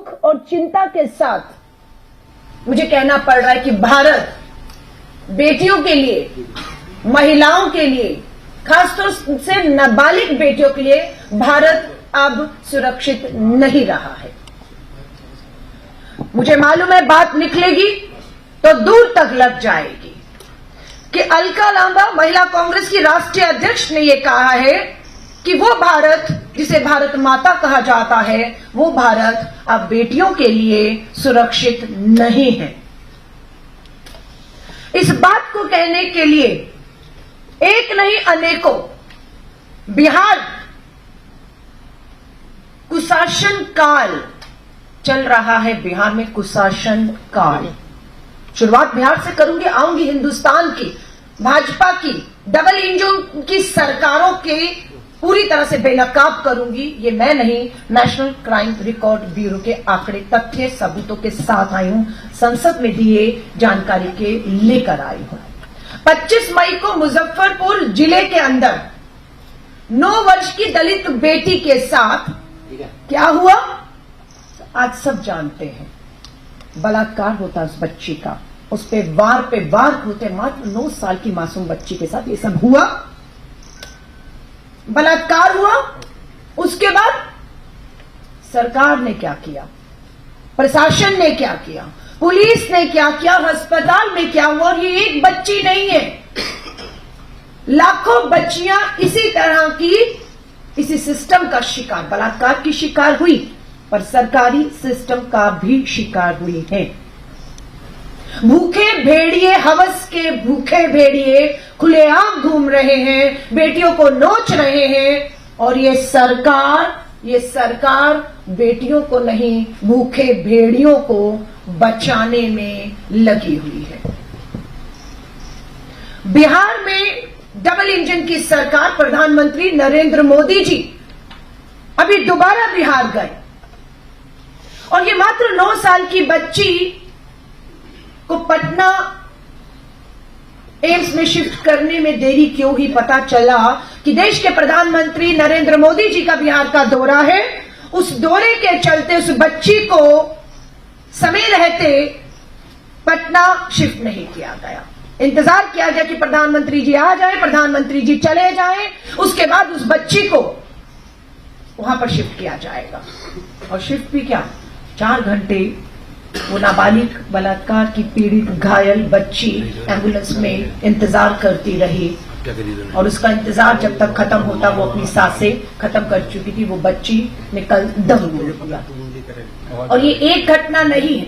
दुख और चिंता के साथ मुझे कहना पड़ रहा है कि भारत बेटियों के लिए, महिलाओं के लिए, खासतौर से नाबालिग बेटियों के लिए भारत अब सुरक्षित नहीं रहा है। मुझे मालूम है बात निकलेगी तो दूर तक लग जाएगी कि अलका लांबा महिला कांग्रेस की राष्ट्रीय अध्यक्ष ने यह कहा है कि वो भारत जिसे भारत माता कहा जाता है, वो भारत अब बेटियों के लिए सुरक्षित नहीं है। इस बात को कहने के लिए एक नहीं अनेकों बिहार कुशासन काल चल रहा है। बिहार में कुशासन काल, शुरुआत बिहार से करूंगी, आऊंगी हिंदुस्तान की भाजपा की डबल इंजन की सरकारों के पूरी तरह से बेनकाब करूंगी। ये मैं नहीं, नेशनल क्राइम रिकॉर्ड ब्यूरो के आंकड़े, तथ्य, सबूतों के साथ आई हूं, संसद में दिए जानकारी के लेकर आई हूं। 25 मई को मुजफ्फरपुर जिले के अंदर 9 वर्ष की दलित बेटी के साथ क्या हुआ आज सब जानते हैं। बलात्कार होता उस बच्ची का, उस पे वार होते, मात्र 9 साल की मासूम बच्ची के साथ ये सब हुआ, बलात्कार हुआ। उसके बाद सरकार ने क्या किया, प्रशासन ने क्या किया, पुलिस ने क्या किया, अस्पताल में क्या हुआ। और ये एक बच्ची नहीं है, लाखों बच्चियां इसी तरह की, इसी सिस्टम का शिकार, बलात्कार की शिकार हुई, पर सरकारी सिस्टम का भी शिकार हुई है। भूखे भेड़िए, हवस के भूखे भेड़िए खुलेआम घूम रहे हैं, बेटियों को नोच रहे हैं, और ये सरकार बेटियों को नहीं, भूखे भेड़ियों को बचाने में लगी हुई है। बिहार में डबल इंजन की सरकार, प्रधानमंत्री नरेंद्र मोदी जी अभी दोबारा बिहार गए, और ये मात्र 9 साल की बच्ची को पटना एम्स में शिफ्ट करने में देरी क्यों हुई, पता चला कि देश के प्रधानमंत्री नरेंद्र मोदी जी का बिहार का दौरा है। उस दौरे के चलते उस बच्ची को समय रहते पटना शिफ्ट नहीं किया गया। इंतजार किया गया कि प्रधानमंत्री जी आ जाए, प्रधानमंत्री जी चले जाएं, उसके बाद उस बच्ची को वहां पर शिफ्ट किया जाएगा। और शिफ्ट भी क्या, 4 घंटे वो नाबालिग बलात्कार की पीड़ित घायल बच्ची एम्बुलेंस में इंतजार करती रही, और उसका इंतजार जब तक खत्म होता वो अपनी सांसें खत्म कर चुकी थी। वो बच्ची ने कल दम तोड़ दिया। और ये एक घटना नहीं है,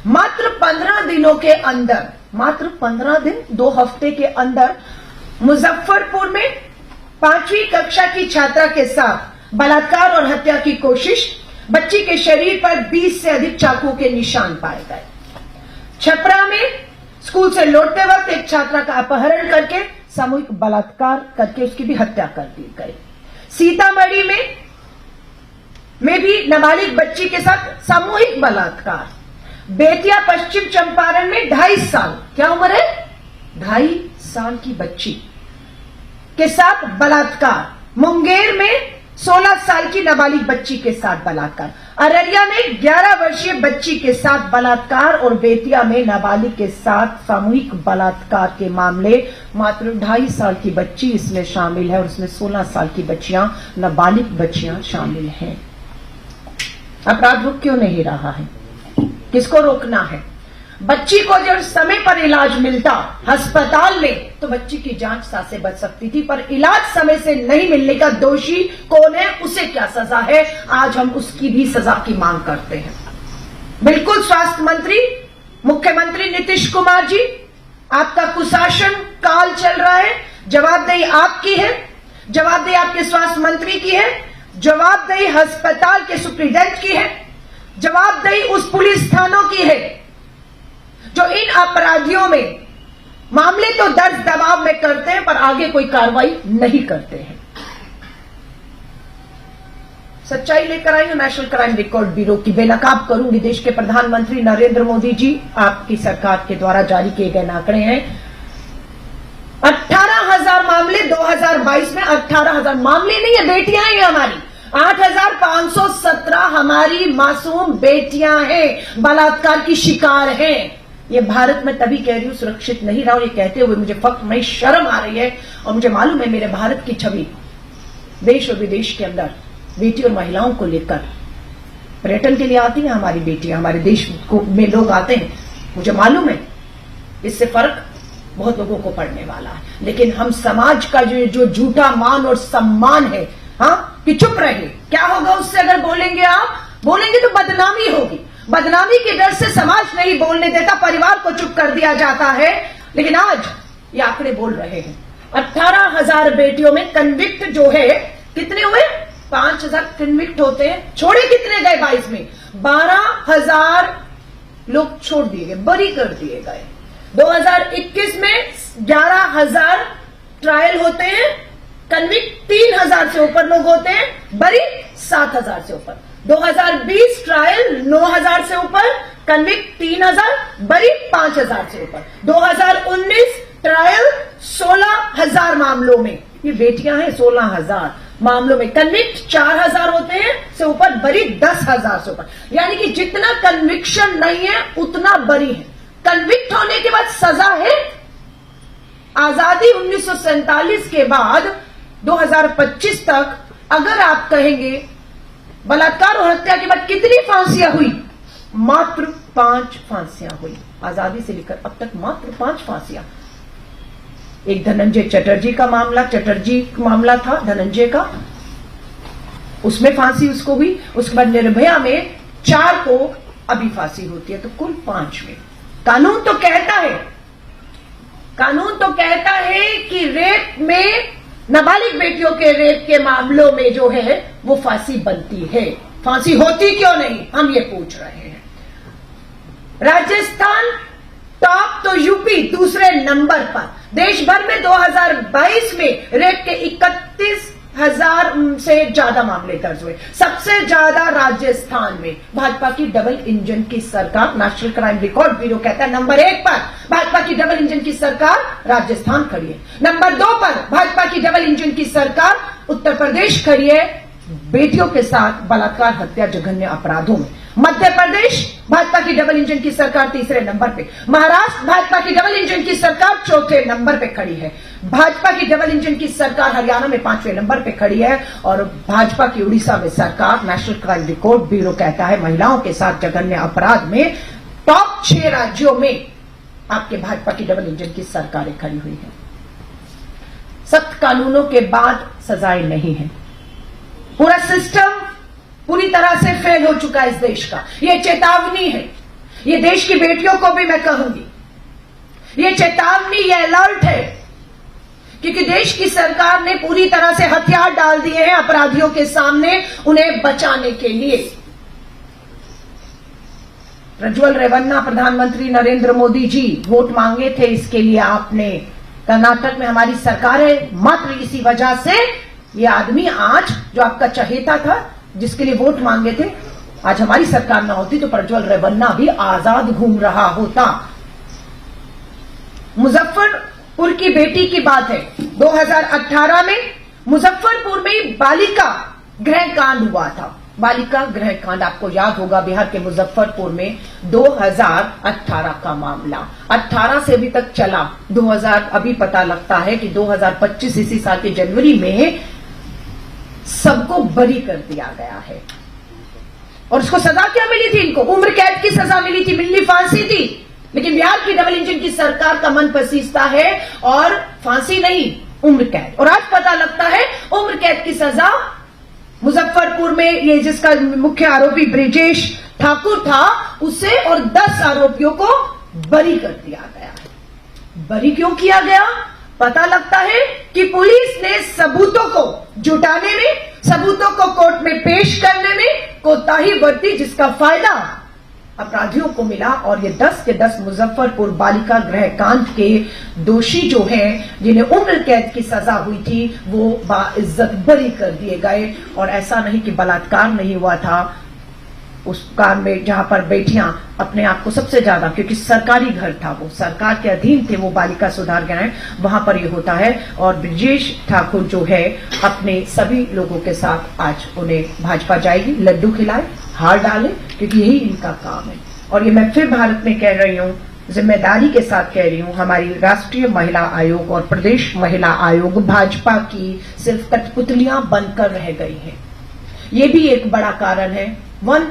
मात्र 15 दिनों के अंदर, मात्र 15 दिन 2 हफ्ते के अंदर मुजफ्फरपुर में 5वीं कक्षा की छात्रा के साथ बलात्कार और हत्या की कोशिश। बच्ची के शरीर पर 20 से अधिक चाकुओं के निशान पाए गए। छपरा में स्कूल से लौटते वक्त एक छात्रा का अपहरण करके सामूहिक बलात्कार करके उसकी भी हत्या कर दी गई। सीतामढ़ी में भी नाबालिग बच्ची के साथ सामूहिक बलात्कार। बेतिया पश्चिम चंपारण में 2.5 साल, क्या उम्र है, 2.5 साल की बच्ची के साथ बलात्कार। मुंगेर में 16 साल की नाबालिग बच्ची के साथ बलात्कार। अररिया में 11 वर्षीय बच्ची के साथ बलात्कार, और बेतिया में नाबालिग के साथ सामूहिक बलात्कार के मामले। मात्र 2.5 साल की बच्ची इसमें शामिल है, और इसमें 16 साल की बच्चियां, नाबालिग बच्चियां शामिल हैं। अपराध रुक क्यों नहीं रहा है, किसको रोकना है? बच्ची को जब समय पर इलाज मिलता अस्पताल में तो बच्ची की जान सांसें बच सकती थी, पर इलाज समय से नहीं मिलने का दोषी कौन है, उसे क्या सजा है? आज हम उसकी भी सजा की मांग करते हैं। बिल्कुल स्वास्थ्य मंत्री, मुख्यमंत्री नीतीश कुमार जी, आपका कुशासन काल चल रहा है। जवाबदेही आपकी है, जवाबदेही आपके स्वास्थ्य मंत्री की है, जवाबदेही अस्पताल के सुप्रीडेंट की है, जवाबदेही उस पुलिस थानों की है जो इन अपराधियों में मामले तो दर्ज दबाव में करते हैं पर आगे कोई कार्रवाई नहीं करते हैं। सच्चाई लेकर आई हूं नेशनल क्राइम रिकॉर्ड ब्यूरो की, बेनकाब करूंगी। देश के प्रधानमंत्री नरेंद्र मोदी जी, आपकी सरकार के द्वारा जारी किए गए आंकड़े हैं। 18,000 मामले 2022 में, 18,000 मामले नहीं है, बेटियां हैं हमारी। 8,517 हमारी मासूम बेटियां हैं, बलात्कार की शिकार हैं। ये भारत में तभी कह रही हूं सुरक्षित नहीं रहा, और ये कहते हुए मुझे फक्र नहीं शर्म आ रही है। और मुझे मालूम है मेरे भारत की छवि देश और विदेश के अंदर बेटी और महिलाओं को लेकर पर्यटन के लिए आती हैं हमारी बेटियां, हमारे देश में लोग आते हैं, मुझे मालूम है इससे फर्क बहुत लोगों को पड़ने वाला है। लेकिन हम समाज का जो झूठा मान और सम्मान है, हाँ, कि चुप रहे, क्या होगा उससे अगर बोलेंगे, आप बोलेंगे तो बदनामी होगी। बदनामी के डर से समाज नहीं बोलने देता, परिवार को चुप कर दिया जाता है। लेकिन आज ये आंकड़े बोल रहे हैं 18,000 बेटियों में कन्विक्ट जो है कितने हुए? 5,000 कन्विक्ट होते हैं, छोड़े कितने गए 22 में? 12,000 लोग छोड़ दिए गए, बरी कर दिए गए। 2021 में 11,000 ट्रायल होते हैं, कन्विक्ट 3,000 से ऊपर लोग होते हैं, बरी 7,000 से ऊपर। 2020 ट्रायल 9,000 से ऊपर, कन्विक्ट 3,000, बरी 5,000 से ऊपर। 2019 ट्रायल 16,000 मामलों में, ये बेटियां हैं, 16,000 मामलों में कन्विक्ट 4,000 होते हैं से ऊपर, बरी 10,000 से ऊपर। यानी कि जितना कन्विक्शन नहीं है उतना बरी है। कन्विक्ट होने के बाद सजा है। आजादी 1947 के बाद 2025 तक अगर आप कहेंगे बलात्कार और हत्या के बाद कितनी फांसियां हुई? मात्र 5 फांसियां हुई। आजादी से लेकर अब तक मात्र 5 फांसियां। एक धनंजय चटर्जी का मामला था, धनंजय का, उसमें फांसी उसको हुई। उसके बाद निर्भया में 4 को अभी फांसी होती है, तो कुल 5 में। कानून तो कहता है कि रेप में, नाबालिग बेटियों के रेप के मामलों में जो है वो फांसी बनती है। फांसी होती क्यों नहीं, हम ये पूछ रहे हैं। राजस्थान टॉप तो यूपी दूसरे नंबर पर। देश भर में 2022 में रेप के 31,000 से ज्यादा मामले दर्ज हुए, सबसे ज्यादा राजस्थान में। भाजपा की डबल इंजन की सरकार, नेशनल क्राइम रिकॉर्ड ब्यूरो कहता है नंबर 1 पर भाजपा की डबल इंजन की सरकार राजस्थान खड़ी है। नंबर 2 पर भाजपा की डबल इंजन की सरकार उत्तर प्रदेश खड़ी है, बेटियों के साथ बलात्कार, हत्या, जघन्य अपराधों में। मध्य प्रदेश भाजपा की डबल इंजन की सरकार 3रे नंबर पे। महाराष्ट्र भाजपा की डबल इंजन की सरकार 4थे नंबर पे खड़ी है। भाजपा की डबल इंजन की सरकार हरियाणा में 5वें नंबर पे खड़ी है। और भाजपा की उड़ीसा में सरकार, नेशनल क्राइम रिकॉर्ड ब्यूरो कहता है महिलाओं के साथ जघन्य अपराध में टॉप 6 राज्यों में आपके भाजपा की डबल इंजन की सरकारें खड़ी हुई है। सख्त कानूनों के बाद सजाएं नहीं है। पूरा सिस्टम पूरी तरह से फेल हो चुका है इस देश का। यह चेतावनी है, ये देश की बेटियों को भी मैं कहूंगी, ये चेतावनी, ये अलर्ट है, क्योंकि देश की सरकार ने पूरी तरह से हथियार डाल दिए हैं अपराधियों के सामने उन्हें बचाने के लिए। प्रज्वल रेवन्ना, प्रधानमंत्री नरेंद्र मोदी जी वोट मांगे थे इसके लिए आपने। कर्नाटक में हमारी सरकार है, मात्र इसी वजह से ये आदमी आज जो आपका चहेता था, जिसके लिए वोट मांगे थे, आज हमारी सरकार ना होती तो प्रज्वल रेवन्ना भी आजाद घूम रहा होता। मुजफ्फरपुर की बेटी की बात है, 2018 में मुजफ्फरपुर में बालिका गृहकांड हुआ था। बालिका गृहकांड आपको याद होगा, बिहार के मुजफ्फरपुर में 2018 का मामला, 18 से अभी तक चला, 2000 अभी पता लगता है कि 2025 इसी साल के जनवरी में सबको बरी कर दिया गया है। और उसको सजा क्या मिली थी? इनको उम्र कैद की सजा मिली थी, मिलनी फांसी थी। लेकिन बिहार की डबल इंजन की सरकार का मन पसीजता है और फांसी नहीं, उम्र कैद। और आज पता लगता है उम्र कैद की सजा मुजफ्फरपुर में, ये जिसका मुख्य आरोपी ब्रिजेश ठाकुर था, उसे और 10 आरोपियों को बरी कर दिया गया है। बरी क्यों किया गया? पता लगता है कि पुलिस ने सबूतों को जुटाने में, सबूतों को कोर्ट में पेश करने में कोताही बरती, जिसका फायदा अपराधियों को मिला। और ये 10 के 10 मुजफ्फरपुर बालिका गृहकांड के दोषी जो हैं, जिन्हें उम्र कैद की सजा हुई थी, वो बाइज्जत बरी कर दिए गए। और ऐसा नहीं कि बलात्कार नहीं हुआ था उस कार में, जहां पर बेटियां अपने आप को सबसे ज्यादा, क्योंकि सरकारी घर था, वो सरकार के अधीन थे, वो बालिका सुधार गृह, वहां पर ये होता है। और ब्रिजेश ठाकुर जो है अपने सभी लोगों के साथ आज उन्हें भाजपा जाएगी, लड्डू खिलाए, हार डालें, क्योंकि यही इनका काम है। और ये मैं फिर भारत में कह रही हूं, जिम्मेदारी के साथ कह रही हूं, हमारी राष्ट्रीय महिला आयोग और प्रदेश महिला आयोग भाजपा की सिर्फ कठपुतलियां बनकर रह गई हैं। ये भी एक बड़ा कारण है। वन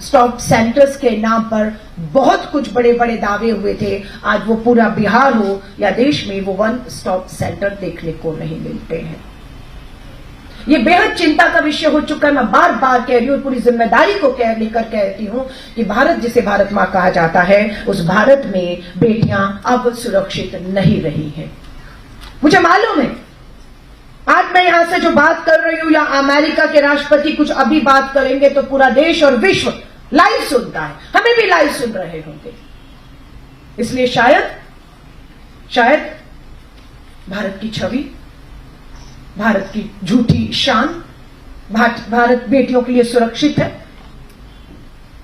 स्टॉप सेंटर्स के नाम पर बहुत कुछ बड़े बड़े दावे हुए थे, आज वो पूरा बिहार हो या देश में वो वन स्टॉप सेंटर देखने को नहीं मिलते हैं। ये बेहद चिंता का विषय हो चुका है। मैं बार बार कह रही हूं, पूरी जिम्मेदारी को लेकर कहती हूं कि भारत जिसे भारत मां कहा जाता है, उस भारत में बेटियां अब सुरक्षित नहीं रही हैं। मुझे मालूम है आज मैं यहां से जो बात कर रही हूं, या अमेरिका के राष्ट्रपति कुछ अभी बात करेंगे तो पूरा देश और विश्व लाइव सुनता है, हमें भी लाइव सुन रहे होंगे। इसलिए शायद भारत की छवि, भारत की झूठी शान, भारत बेटियों के लिए सुरक्षित है,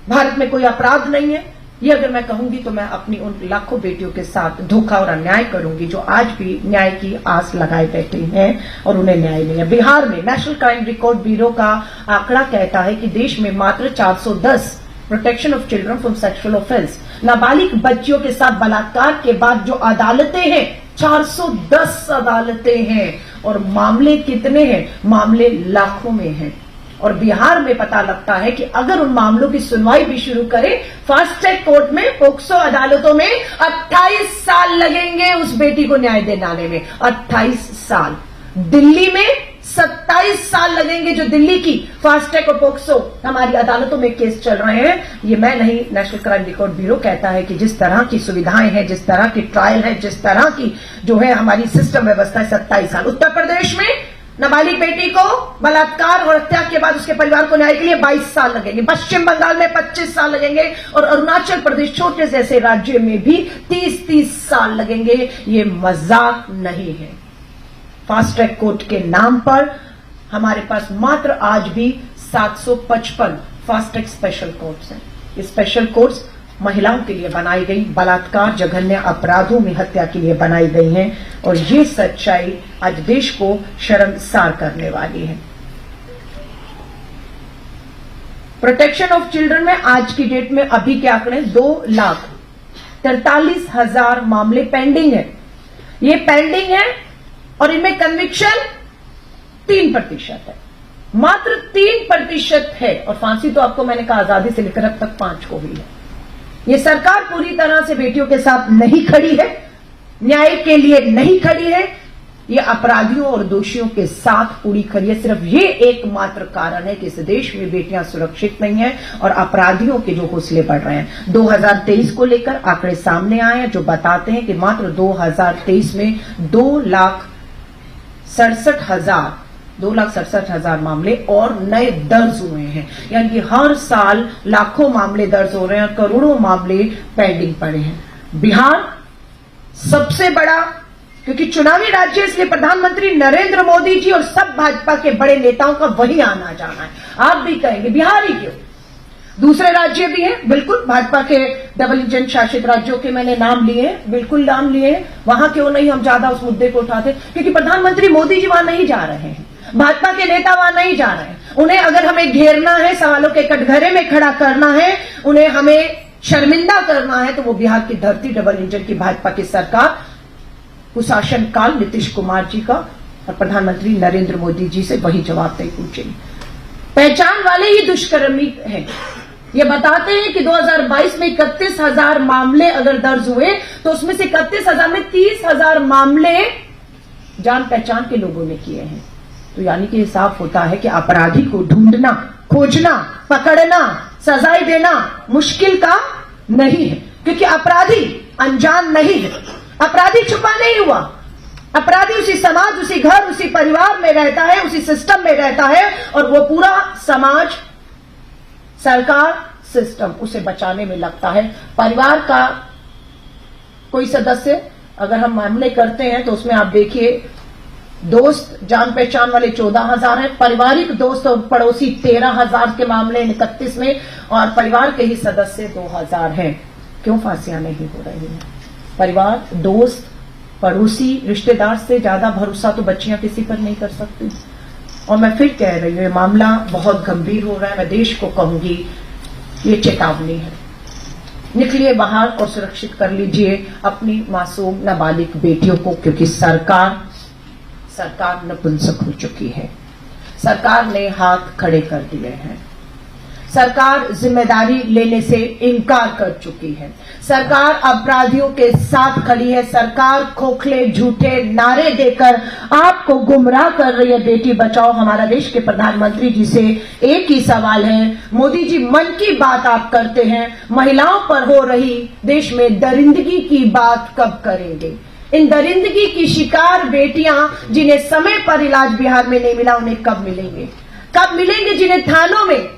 भारत में कोई अपराध नहीं है, ये अगर मैं कहूंगी तो मैं अपनी उन लाखों बेटियों के साथ धोखा और अन्याय करूंगी जो आज भी न्याय की आस लगाए बैठी हैं और उन्हें न्याय नहीं है। बिहार में नेशनल क्राइम रिकॉर्ड ब्यूरो का आंकड़ा कहता है कि देश में मात्र 410 protection of children from sexual offence, नाबालिग बच्चियों के साथ बलात्कार के बाद जो अदालतें हैं, 410 अदालतें हैं। और मामले कितने हैं? मामले लाखों में हैं। और बिहार में पता लगता है कि अगर उन मामलों की सुनवाई भी शुरू करें फास्ट ट्रैक कोर्ट में, पोक्सो अदालतों में, 28 साल लगेंगे उस बेटी को न्याय दिलाने में। 28 साल। दिल्ली में 27 साल लगेंगे, जो दिल्ली की फास्ट ट्रैक और पोक्सो हमारी अदालतों में केस चल रहे हैं। ये मैं नहीं, नेशनल क्राइम रिकॉर्ड ब्यूरो कहता है कि जिस तरह की सुविधाएं हैं, जिस तरह की ट्रायल है, जिस तरह की जो है हमारी सिस्टम व्यवस्था है, 27 साल। उत्तर प्रदेश में नाबालिग बेटी को बलात्कार और हत्या के बाद उसके परिवार को न्याय के लिए 22 साल लगेंगे। पश्चिम बंगाल में 25 साल लगेंगे और अरुणाचल प्रदेश छोटे जैसे राज्य में भी 30-30 साल लगेंगे। ये मजाक नहीं है। फास्ट ट्रैक कोर्ट के नाम पर हमारे पास मात्र आज भी 755 फास्ट ट्रैक स्पेशल कोर्ट्स हैं। ये स्पेशल कोर्ट्स महिलाओं के लिए बनाई गई, बलात्कार, जघन्य अपराधों में हत्या के लिए बनाई गई हैं। और ये सच्चाई आज देश को शर्मसार करने वाली है। प्रोटेक्शन ऑफ चिल्ड्रन में आज की डेट में अभी के आंकड़े 2,43,000 मामले पेंडिंग है। ये पेंडिंग है और इनमें कन्विक्शन 3% है, मात्र 3% है। और फांसी तो आपको मैंने कहा आजादी से लेकर अब तक 5 को हुई है। ये सरकार पूरी तरह से बेटियों के साथ नहीं खड़ी है, न्याय के लिए नहीं खड़ी है। ये अपराधियों और दोषियों के साथ पूरी खड़ी है। सिर्फ ये एकमात्र कारण है कि इस देश में बेटियां सुरक्षित नहीं है और अपराधियों के जो हौसले बढ़ रहे हैं। 2023 को लेकर आंकड़े सामने आए हैं जो बताते हैं कि मात्र 2023 में 2,67,000 मामले और नए दर्ज हुए हैं। यानी कि हर साल लाखों मामले दर्ज हो रहे हैं, करोड़ों मामले पेंडिंग पड़े हैं। बिहार सबसे बड़ा, क्योंकि चुनावी राज्य, इसलिए प्रधानमंत्री नरेंद्र मोदी जी और सब भाजपा के बड़े नेताओं का वही आना जाना है। आप भी कहेंगे बिहार ही क्यों, दूसरे राज्य भी हैं, बिल्कुल भाजपा के डबल इंजन शासित राज्यों के मैंने नाम लिए हैं, बिल्कुल नाम लिए हैं। वहां क्यों नहीं हम ज्यादा उस मुद्दे को उठाते? क्योंकि प्रधानमंत्री मोदी जी वहां नहीं जा रहे हैं, भाजपा के नेता वहां नहीं जा रहे हैं। उन्हें अगर हमें घेरना है, सवालों के कटघरे में खड़ा करना है, उन्हें हमें शर्मिंदा करना है, तो वो बिहार की धरती, डबल इंजन की भाजपा की सरकार, कुशासन काल नीतीश कुमार जी का और प्रधानमंत्री नरेंद्र मोदी जी से वही जवाब नहीं पूछेंगे। पहचान वाले ही दुष्कर्मी हैं। ये बताते हैं कि 2022 में 31,000 मामले अगर दर्ज हुए तो उसमें से 31,000 में 30,000 मामले जान पहचान के लोगों ने किए हैं। तो यानी कि साफ होता है कि अपराधी को ढूंढना, खोजना, पकड़ना, सजाएं देना मुश्किल का नहीं है, क्योंकि अपराधी अनजान नहीं है, अपराधी छुपा नहीं हुआ। अपराधी उसी समाज, उसी घर, उसी परिवार में रहता है, उसी सिस्टम में रहता है और वो पूरा समाज, सरकार, सिस्टम उसे बचाने में लगता है। परिवार का कोई सदस्य अगर हम मामले करते हैं तो उसमें आप देखिए, दोस्त जान पहचान वाले 14,000 हैं, पारिवारिक दोस्त और पड़ोसी 13,000 के मामले 31 में, और परिवार के ही सदस्य 2,000 हैं। क्यों फांसियां नहीं हो रही हैं? परिवार, दोस्त, पड़ोसी, रिश्तेदार से ज्यादा भरोसा तो बच्चियां किसी पर नहीं कर सकती। और मैं फिर कह रही हूँ ये मामला बहुत गंभीर हो रहा है। मैं देश को कहूंगी ये चेतावनी है, निकलिए बाहर और सुरक्षित कर लीजिए अपनी मासूम नाबालिग बेटियों को, क्योंकि सरकार नपुंसक हो चुकी है। सरकार ने हाथ खड़े कर दिए हैं। सरकार जिम्मेदारी लेने से इनकार कर चुकी है। सरकार अपराधियों के साथ खड़ी है। सरकार खोखले झूठे नारे देकर आपको गुमराह कर रही है। बेटी बचाओ। हमारा देश के प्रधानमंत्री जी से एक ही सवाल है, मोदी जी मन की बात आप करते हैं, महिलाओं पर हो रही देश में दरिंदगी की बात कब करेंगे? इन दरिंदगी की शिकार बेटियां जिन्हें समय पर इलाज बिहार में नहीं मिला, उन्हें कब मिलेंगे? कब मिलेंगे जिन्हें थानों में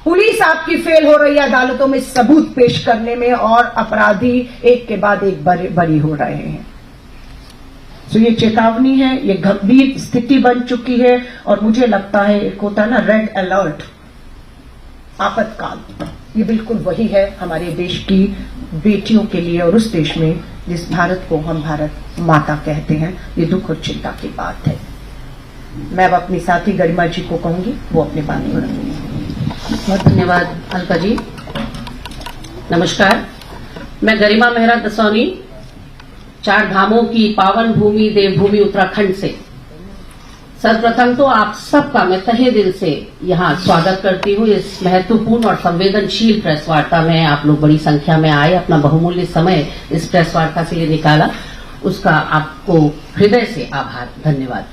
पुलिस आपकी फेल हो रही है अदालतों में सबूत पेश करने में, और अपराधी एक के बाद एक बरी हो रहे हैं। तो ये चेतावनी है, ये गंभीर स्थिति बन चुकी है। और मुझे लगता है एक होता है ना रेड अलर्ट, आपातकाल, ये बिल्कुल वही है हमारे देश की बेटियों के लिए और उस देश में जिस भारत को हम भारत माता कहते हैं। ये दुख और चिंता की बात है। मैं अब अपनी साथी गरिमा जी को कहूंगी, वो अपनी बात को रखेंगे। बहुत धन्यवाद अलका जी। नमस्कार, मैं गरिमा मेहरा दसौनी, चार धामों की पावन भूमि देवभूमि उत्तराखंड से सर्वप्रथम तो आप सबका मैं तहे दिल से यहाँ स्वागत करती हूँ। इस महत्वपूर्ण और संवेदनशील प्रेस वार्ता में आप लोग बड़ी संख्या में आए, अपना बहुमूल्य समय इस प्रेस वार्ता के लिए निकाला, उसका आपको हृदय से आभार, धन्यवाद।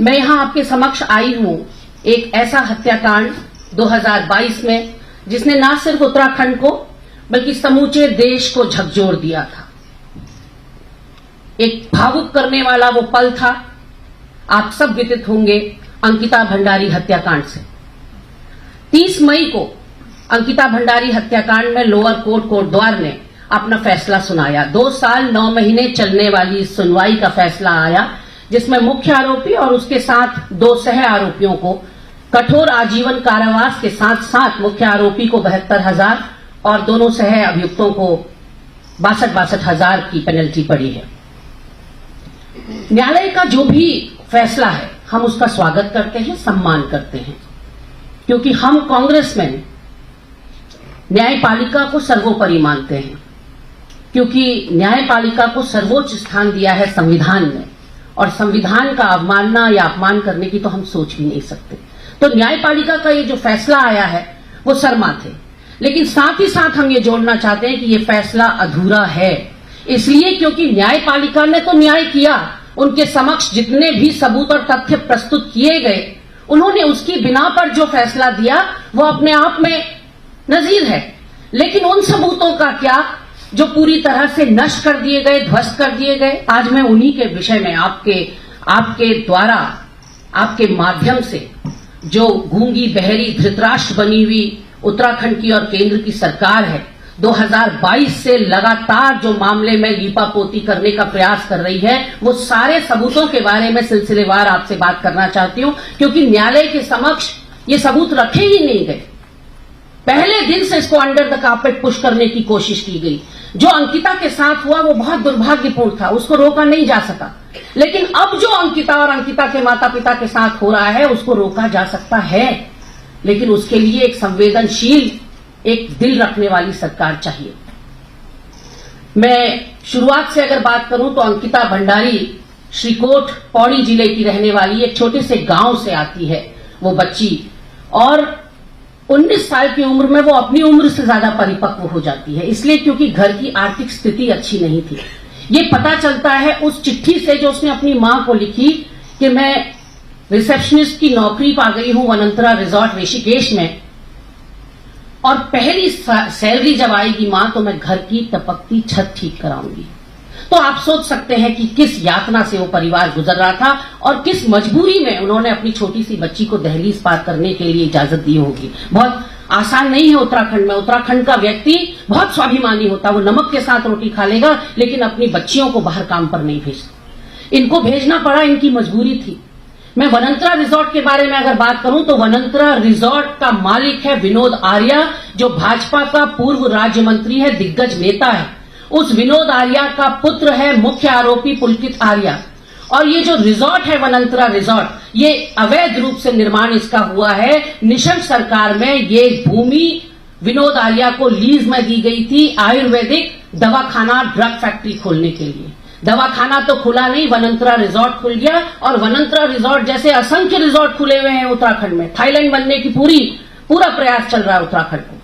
मैं यहाँ आपके समक्ष आई हूँ एक ऐसा हत्याकांड 2022 में जिसने न सिर्फ उत्तराखंड को बल्कि समूचे देश को झकझोर दिया था। एक भावुक करने वाला वो पल था, आप सब विदित होंगे, अंकिता भंडारी हत्याकांड से। 30 मई को अंकिता भंडारी हत्याकांड में लोअर कोर्ट कोटद्वार ने अपना फैसला सुनाया। 2 साल 9 महीने चलने वाली सुनवाई का फैसला आया, जिसमें मुख्य आरोपी और उसके साथ 2 सह आरोपियों को कठोर आजीवन कारावास के साथ साथ मुख्य आरोपी को 72,000 और दोनों सह अभियुक्तों को 62,000 की पेनल्टी पड़ी है। न्यायालय का जो भी फैसला है हम उसका स्वागत करते हैं, सम्मान करते हैं, क्योंकि हम कांग्रेसमैन न्यायपालिका को सर्वोपरि मानते हैं, क्योंकि न्यायपालिका को सर्वोच्च स्थान दिया है संविधान में, और संविधान का अवमानना या अपमान करने की तो हम सोच भी नहीं सकते। तो न्यायपालिका का ये जो फैसला आया है वो सरमाथे, लेकिन साथ ही साथ हम ये जोड़ना चाहते हैं कि ये फैसला अधूरा है, इसलिए क्योंकि न्यायपालिका ने तो न्याय किया, उनके समक्ष जितने भी सबूत और तथ्य प्रस्तुत किए गए, उन्होंने उसकी बिना पर जो फैसला दिया वो अपने आप में नजीर है। लेकिन उन सबूतों का क्या जो पूरी तरह से नष्ट कर दिए गए, ध्वस्त कर दिए गए। आज मैं उन्हीं के विषय में आपके द्वारा, आपके माध्यम से, जो गूंगी बहरी धृतराष्ट्र बनी हुई उत्तराखंड की और केंद्र की सरकार है, 2022 से लगातार जो मामले में लीपापोती करने का प्रयास कर रही है, वो सारे सबूतों के बारे में सिलसिलेवार आपसे बात करना चाहती हूं, क्योंकि न्यायालय के समक्ष ये सबूत रखे ही नहीं गए। पहले दिन से इसको अंडर द कार्पेट पुश करने की कोशिश की गई। जो अंकिता के साथ हुआ वो बहुत दुर्भाग्यपूर्ण था, उसको रोका नहीं जा सका, लेकिन अब जो अंकिता और अंकिता के माता पिता के साथ हो रहा है उसको रोका जा सकता है, लेकिन उसके लिए एक संवेदनशील, एक दिल रखने वाली सरकार चाहिए। मैं शुरुआत से अगर बात करूं तो अंकिता भंडारी श्रीकोट पौड़ी जिले की रहने वाली एक छोटे से गांव से आती है वो बच्ची, और 19 साल की उम्र में वो अपनी उम्र से ज्यादा परिपक्व हो जाती है, इसलिए क्योंकि घर की आर्थिक स्थिति अच्छी नहीं थी। ये पता चलता है उस चिट्ठी से जो उसने अपनी मां को लिखी कि मैं रिसेप्शनिस्ट की नौकरी पा गई हूं वनंतरा रिजॉर्ट ऋषिकेश में, और पहली सैलरी जब आएगी मां तो मैं घर की टपकती छत ठीक कराऊंगी। तो आप सोच सकते हैं कि किस यातना से वो परिवार गुजर रहा था और किस मजबूरी में उन्होंने अपनी छोटी सी बच्ची को दहलीज पार करने के लिए इजाजत दी होगी। बहुत आसान नहीं है उत्तराखंड में। उत्तराखंड का व्यक्ति बहुत स्वाभिमानी होता, वो नमक के साथ रोटी खा लेगा, लेकिन अपनी बच्चियों को बाहर काम पर नहीं भेजता। इनको भेजना पड़ा, इनकी मजबूरी थी। मैं वनंतरा रिजॉर्ट के बारे में अगर बात करूं तो वनंतरा रिजॉर्ट का मालिक है विनोद आर्या, जो भाजपा का पूर्व राज्य मंत्री है, दिग्गज नेता है। उस विनोद आर्या का पुत्र है मुख्य आरोपी पुलकित आर्या। और ये जो रिजॉर्ट है वनंतरा रिजॉर्ट, ये अवैध रूप से निर्माण इसका हुआ है। निशंक सरकार में ये भूमि विनोद आर्या को लीज में दी गई थी आयुर्वेदिक दवाखाना ड्रग फैक्ट्री खोलने के लिए। दवाखाना तो खुला नहीं, वनंतरा रिजॉर्ट खुल गया, और वनंतरा रिजॉर्ट जैसे असंख्य रिजॉर्ट खुले हुए हैं उत्तराखंड में। थाईलैंड बनने की पूरा प्रयास चल रहा है उत्तराखंड को।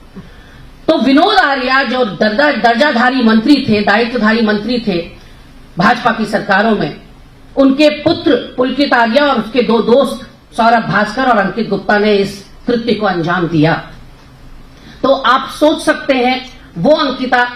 तो विनोद आर्या जो दर्जाधारी मंत्री थे, दायित्वधारी मंत्री थे भाजपा की सरकारों में, उनके पुत्र पुलकित आर्या और उसके दो दोस्त सौरभ भास्कर और अंकित गुप्ता ने इस कृत्य को अंजाम दिया। तो आप सोच सकते हैं वो अंकिता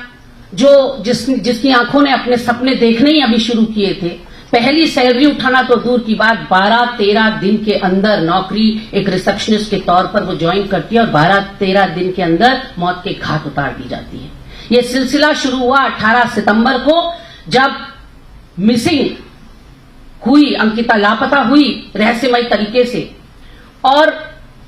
जिसकी आंखों ने अपने सपने देखने ही अभी शुरू किए थे, पहली सैलरी उठाना तो दूर की बात, 12-13 दिन के अंदर नौकरी एक रिसेप्शनिस्ट के तौर पर वो ज्वाइन करती है और 12-13 दिन के अंदर मौत के घाट उतार दी जाती है। ये सिलसिला शुरू हुआ 18 सितंबर को, जब मिसिंग हुई, अंकिता लापता हुई रहस्यमय तरीके से, और